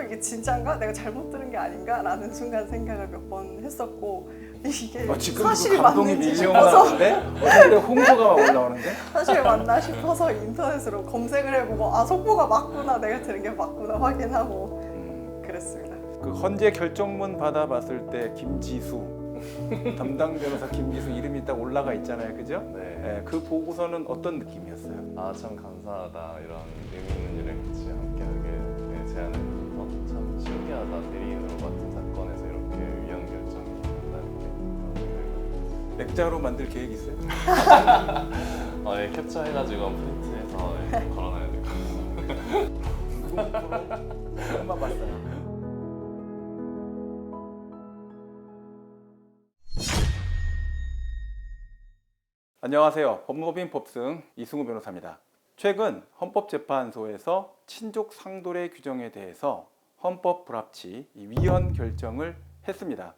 이게 진짜인가? 내가 잘못 들은 게 아닌가? 라는 순간 생각을 몇 번 했었고 이게 지금 사실이 감동이 맞는지 밀려오고 싶어서 나오는데? 어떻게 홍보가 올라오는데? 사실 맞나 싶어서 인터넷으로 검색을 해보고 속보가 맞구나, 내가 들은 게 맞구나 확인하고 그랬습니다. 그 헌재 결정문 받아봤을 때 김지수 담당 변호사 김지수 이름이 딱 올라가 있잖아요, 그죠? 네. 그 보고서는 어떤 느낌이었어요? 아, 참 감사하다. 이런 의미 있는 일을 같이 함께하게 제안을 해줘서 참 신기하다. 대리인으로 맡은 사건에서 이렇게 위헌 결정이 난다는 게 그런 액자로 만들 계획 있어요? 생각이. 예, 캡처해가지고 프린트해서 걸어놔야 될 것 같아요. 얼마 봤어요? 안녕하세요. 법무법인 법승 이승우 변호사입니다. 최근 헌법재판소에서 친족 상도례 규정에 대해서 헌법 불합치 위헌 결정을 했습니다.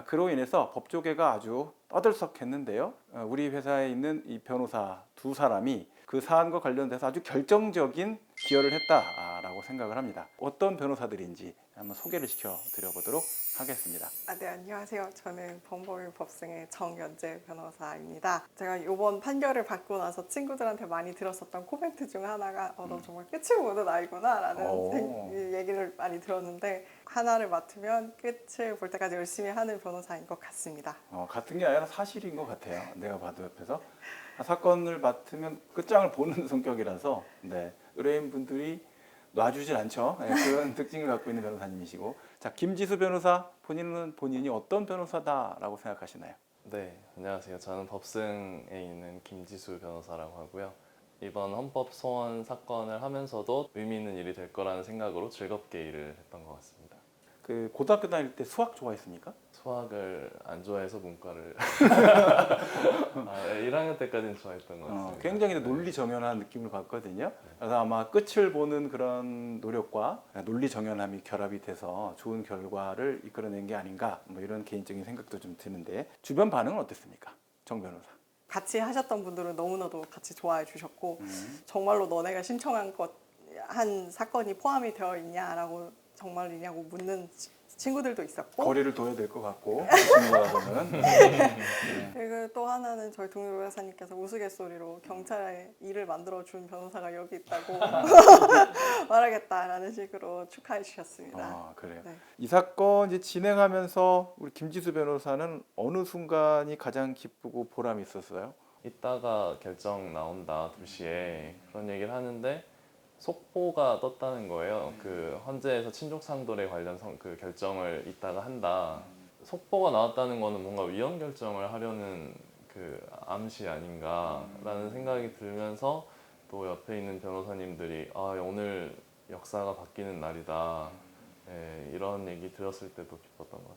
그로 인해서 법조계가 아주 떠들썩했는데요. 우리 회사에 있는 이 변호사 두 사람이 그 사안과 관련돼서 아주 결정적인 기여를 했다라고 생각을 합니다. 어떤 변호사들인지 한번 소개를 시켜드려보도록 하겠습니다. 네, 안녕하세요. 저는 법무법인 법승의 정연재 변호사입니다. 제가 이번 판결을 받고 나서 친구들한테 많이 들었었던 코멘트 중 하나가 너 정말 끝을 보는 아이구나 라는 얘기를 많이 들었는데, 하나를 맡으면 끝을 볼 때까지 열심히 하는 변호사인 것 같습니다. 같은 게 아니라 사실인 것 같아요. 내가 봐도 옆에서 사건을 맡으면 끝장을 보는 성격이라서 의뢰인분들이 놔주질 않죠. 그런 특징을 갖고 있는 변호사님이시고, 자, 김지수 변호사, 본인이 어떤 변호사다라고 생각하시나요? 네, 안녕하세요. 저는 법승에 있는 김지수 변호사라고 하고요. 이번 헌법 소원 사건을 하면서도 의미 있는 일이 될 거라는 생각으로 즐겁게 일을 했던 것 같습니다. 그 고등학교 다닐 때 수학 좋아했습니까? 수학을 안 좋아해서 문과를 1학년 때까지는 좋아했던 것 같습니다. 굉장히 논리 정연한 느낌을 받거든요. 그래서 아마 끝을 보는 그런 노력과 논리 정연함이 결합이 돼서 좋은 결과를 이끌어낸 게 아닌가, 뭐 이런 개인적인 생각도 좀 드는데, 주변 반응은 어땠습니까? 정 변호사. 같이 하셨던 분들은 너무나도 같이 좋아해 주셨고 정말로 너네가 신청한 한 사건이 포함이 되어 있냐라고 정말이냐고 묻는 친구들도 있었고, 거리를 둬야 될 것 같고 친구하고는. 그리고 또 하나는 저희 동료 변호사님께서 우스갯소리로 경찰에 일을 만들어준 변호사가 여기 있다고 말하겠다라는 식으로 축하해 주셨습니다. 그래요. 네. 이 사건 이제 진행하면서 우리 김지수 변호사는 어느 순간이 가장 기쁘고 보람이 있었어요? 이따가 결정 나온다 2시에 그런 얘기를 하는데 속보가 떴다는 거예요. 그 헌재에서 친족 상도례 관련 그 결정을 이따가 한다. 속보가 나왔다는 거는 뭔가 위헌 결정을 하려는 그 암시 아닌가라는 생각이 들면서, 또 옆에 있는 변호사님들이 오늘 역사가 바뀌는 날이다. 이런 얘기 들었을 때도 기뻤던 것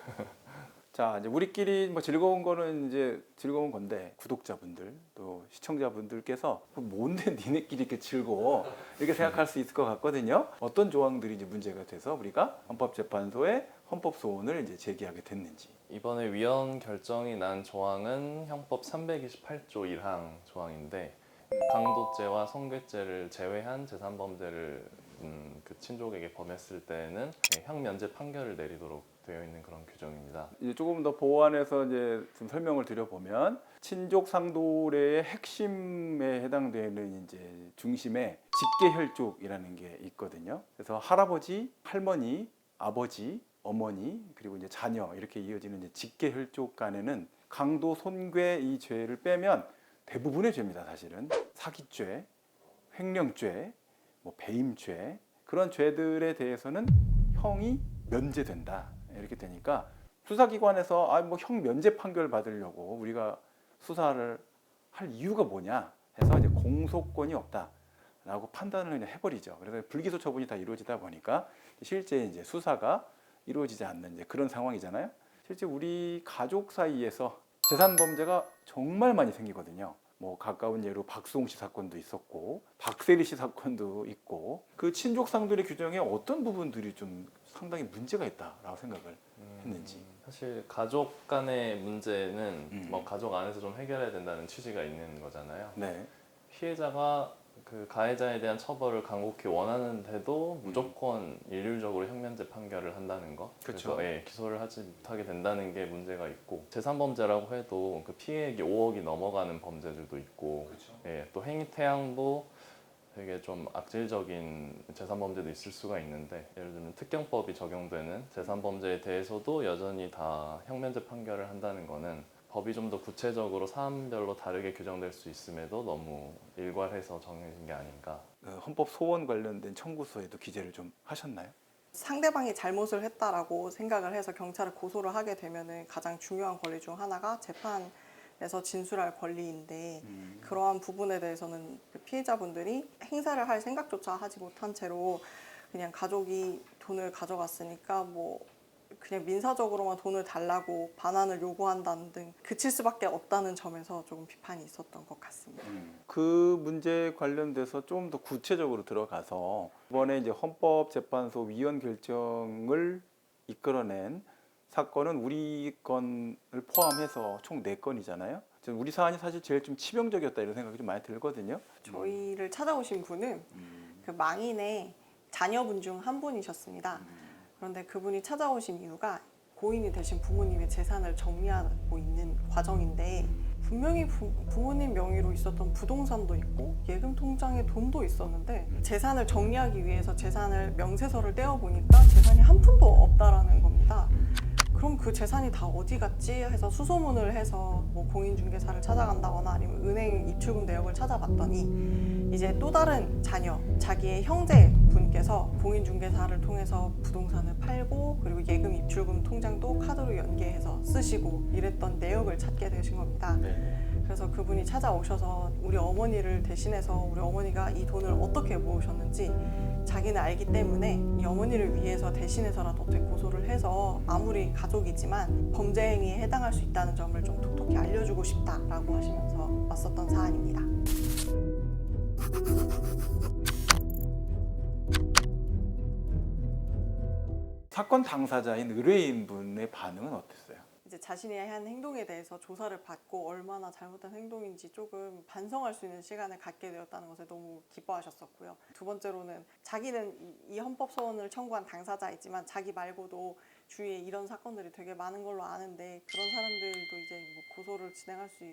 같습니다. 자, 이제 우리끼리 뭐 즐거운 거는 이제 즐거운 건데, 구독자분들 또 시청자분들께서 뭔데 니네끼리 이렇게 즐거워 이렇게 생각할 수 있을 것 같거든요. 어떤 조항들이 이제 문제가 돼서 우리가 헌법재판소에 헌법소원을 이제 제기하게 됐는지. 이번에 위헌 결정이 난 조항은 형법 328조 1항 조항인데, 강도죄와 성괴죄를 제외한 재산범죄를 그 친족에게 범했을 때는 형면제 판결을 내리도록 되어 있는 그런 규정입니다. 이제 조금 더 보완해서 이제 좀 설명을 드려보면, 친족 상도례의 핵심에 해당되는 이제 중심에 직계혈족이라는 게 있거든요. 그래서 할아버지, 할머니, 아버지, 어머니, 그리고 이제 자녀, 이렇게 이어지는 이제 직계혈족 간에는 강도, 손괴 이 죄를 빼면 대부분의 죄입니다. 사실은 사기죄, 횡령죄, 뭐 배임죄, 그런 죄들에 대해서는 형이 면제된다. 이렇게 되니까 수사기관에서 뭐 형 면제 판결 받으려고 우리가 수사를 할 이유가 뭐냐 해서 이제 공소권이 없다라고 판단을 그냥 해버리죠. 그래서 불기소 처분이 다 이루어지다 보니까 실제 이제 수사가 이루어지지 않는 이제 그런 상황이잖아요. 실제 우리 가족 사이에서 재산 범죄가 정말 많이 생기거든요. 뭐 가까운 예로 박수홍 씨 사건도 있었고 박세리 씨 사건도 있고, 그 친족 상도례 규정에 어떤 부분들이 좀 상당히 문제가 있다라고 생각을 했는지. 사실 가족 간의 문제는 뭐 가족 안에서 좀 해결해야 된다는 취지가 있는 거잖아요. 네. 피해자가 그 가해자에 대한 처벌을 간곡히 원하는데도 무조건 일률적으로 형면제 판결을 한다는 거. 그쵸. 그래서 예, 기소를 하지 못하게 된다는 게 문제가 있고 재산범죄라고 해도 그 피해액이 5억이 넘어가는 범죄들도 있고 예, 또 행위태양도 되게 좀 악질적인 재산범죄도 있을 수가 있는데 예를 들면 특경법이 적용되는 재산범죄에 대해서도 여전히 다 형면제 판결을 한다는 거는 법이 좀 더 구체적으로 사안별로 다르게 규정될 수 있음에도 너무 일괄해서 정해진 게 아닌가. 헌법 소원 관련된 청구서에도 기재를 좀 하셨나요? 상대방이 잘못을 했다라고 생각을 해서 경찰에 고소를 하게 되면은 가장 중요한 권리 중 하나가 재판에서 진술할 권리인데 그러한 부분에 대해서는 그 피해자분들이 행사를 할 생각조차 하지 못한 채로 그냥 가족이 돈을 가져갔으니까 뭐 그냥 민사적으로만 돈을 달라고 반환을 요구한다는 등 그칠 수밖에 없다는 점에서 조금 비판이 있었던 것 같습니다. 그 문제 관련돼서 좀 더 구체적으로 들어가서 이번에 이제 헌법재판소 위원 결정을 이끌어낸 사건은 우리 건을 포함해서 총 4건이잖아요. 우리 사안이 사실 제일 좀 치명적이었다 이런 생각이 좀 많이 들거든요. 저희를 찾아오신 분은 그 망인의 자녀분 중 한 분이셨습니다. 그런데 그분이 찾아오신 이유가 고인이 되신 부모님의 재산을 정리하고 있는 과정인데 분명히 부모님 명의로 있었던 부동산도 있고 예금 통장에 돈도 있었는데 재산을 정리하기 위해서 재산을 명세서를 떼어보니까 재산이 한 푼도 없다라는 겁니다. 그럼 그 재산이 다 어디 갔지 해서 수소문을 해서 뭐 공인중개사를 찾아간다거나 아니면 은행 입출금 내역을 찾아봤더니 이제 또 다른 자녀, 자기의 형제분께서 공인중개사를 통해서 부동산을 팔고 그리고 예금 입출금 통장도 카드로 연계해서 쓰시고 이랬던 내역을 찾게 되신 겁니다. 그래서 그분이 찾아오셔서 우리 어머니를 대신해서 우리 어머니가 이 돈을 어떻게 모으셨는지 자기는 알기 때문에 이 어머니를 위해서 대신해서라도 어떻게 고소를 해서 아무리 가족이지만 범죄 행위에 해당할 수 있다는 점을 좀 톡톡히 알려주고 싶다라고 하시면서 왔었던 사안입니다. 사건 당사자인 의뢰인분의 반응은 어땠어요? 이제 자신이 한 행동에 대해서 조사를 받고 얼마나 잘못된 행동인지 조금 반성할 수 있는 시간을 갖게 되었다는 것에 너무 기뻐하셨었고요. 두 번째로는 자기는 이 헌법 소원을 청구한 당사자이지만 자기 말고도 주위에 이런 사건들이 되게 많은 걸로 아는데 그런 사람들도 이제 뭐 고소를 진행할 수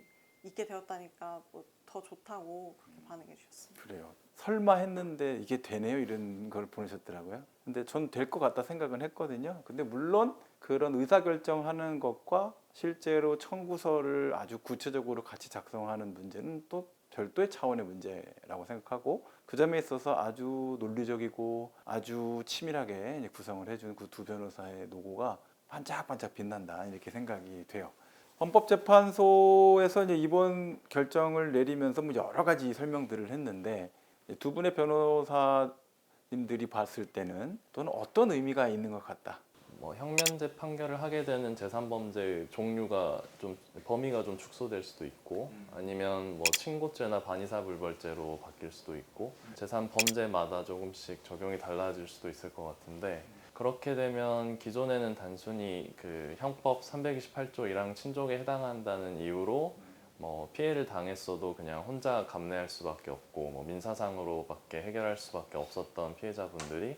있게 되었다니까 뭐 더 좋다고 그렇게 반응해 주셨습니다. 그래요. 설마 했는데 이게 되네요 이런 걸 보내셨더라고요. 근데 전 될 것 같다 생각은 했거든요. 근데 물론 그런 의사결정하는 것과 실제로 청구서를 아주 구체적으로 같이 작성하는 문제는 또 별도의 차원의 문제라고 생각하고 그 점에 있어서 아주 논리적이고 아주 치밀하게 이제 구성을 해준 그 두 변호사의 노고가 반짝반짝 빛난다 이렇게 생각이 돼요. 헌법재판소에서 이제 이번 결정을 내리면서 뭐 여러 가지 설명들을 했는데 두 분의 변호사님들이 봤을 때는 또는 어떤 의미가 있는 것 같다. 뭐 형면제 판결을 하게 되는 재산범죄 종류가 좀 범위가 좀 축소될 수도 있고 아니면 뭐 친고죄나 반의사불벌죄로 바뀔 수도 있고 재산범죄마다 조금씩 적용이 달라질 수도 있을 것 같은데 그렇게 되면 기존에는 단순히 그 형법 328조 1항 친족에 해당한다는 이유로 뭐 피해를 당했어도 그냥 혼자 감내할 수밖에 없고 뭐 민사상으로밖에 해결할 수밖에 없었던 피해자분들이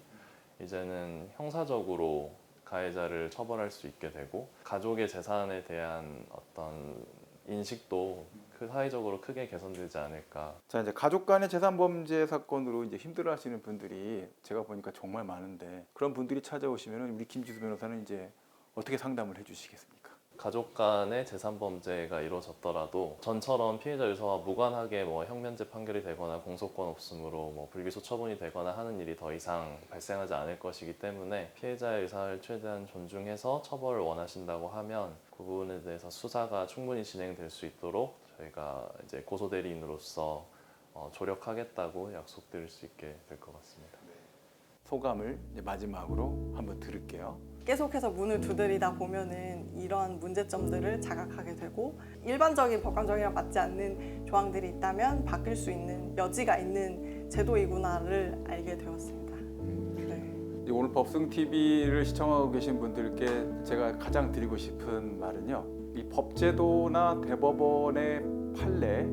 이제는 형사적으로 가해자를 처벌할 수 있게 되고 가족의 재산에 대한 어떤 인식도 그 사회적으로 크게 개선되지 않을까. 자, 이제 가족 간의 재산 범죄 사건으로 이제 힘들어하시는 분들이 제가 보니까 정말 많은데 그런 분들이 찾아오시면 우리 김지수 변호사는 이제 어떻게 상담을 해주시겠습니까? 가족 간의 재산 범죄가 이루어졌더라도 전처럼 피해자 유서와 무관하게 뭐 형면제 판결이 되거나 공소권 없음으로 뭐 불기소 처분이 되거나 하는 일이 더 이상 발생하지 않을 것이기 때문에 피해자의 의사를 최대한 존중해서 처벌을 원하신다고 하면 그 부분에 대해서 수사가 충분히 진행될 수 있도록 저희가 이제 고소 대리인으로서 조력하겠다고 약속드릴 수 있게 될 것 같습니다. 소감을 이제 마지막으로 한번 들을게요. 계속해서 문을 두드리다 보면은 이런 문제점들을 자각하게 되고 일반적인 법관정의랑 맞지 않는 조항들이 있다면 바뀔 수 있는 여지가 있는 제도이구나를 알게 되었습니다. 네. 오늘 법승 TV를 시청하고 계신 분들께 제가 가장 드리고 싶은 말은요. 이 법제도나 대법원의 판례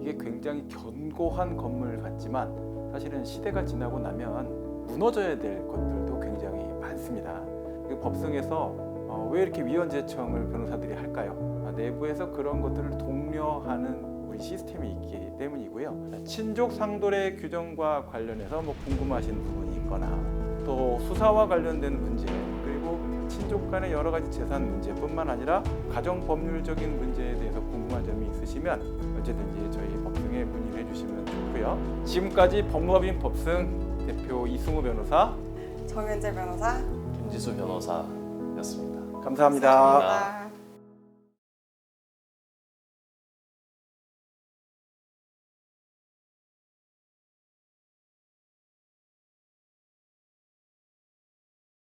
이게 이게 굉장히 견고한 건물 같지만 사실은 시대가 지나고 나면 무너져야 될 것들도 굉장히 많습니다. 그 법승에서 왜 이렇게 위헌재청을 변호사들이 할까요? 내부에서 그런 것들을 독려하는 우리 시스템이 있기 때문이고요. 친족 상도례 규정과 관련해서 뭐 궁금하신 부분이 있거나 또 수사와 관련된 문제 그리고 친족 간의 여러 가지 재산 문제뿐만 아니라 가정 법률적인 문제에 대해서 궁금한 점이 있으시면 언제든지 저희 법승에 문의를 해주시면 좋고요. 지금까지 법무법인 법승 대표 이승우 변호사, 정현재 변호사 김지수 변호사였습니다. 감사합니다. 감사합니다.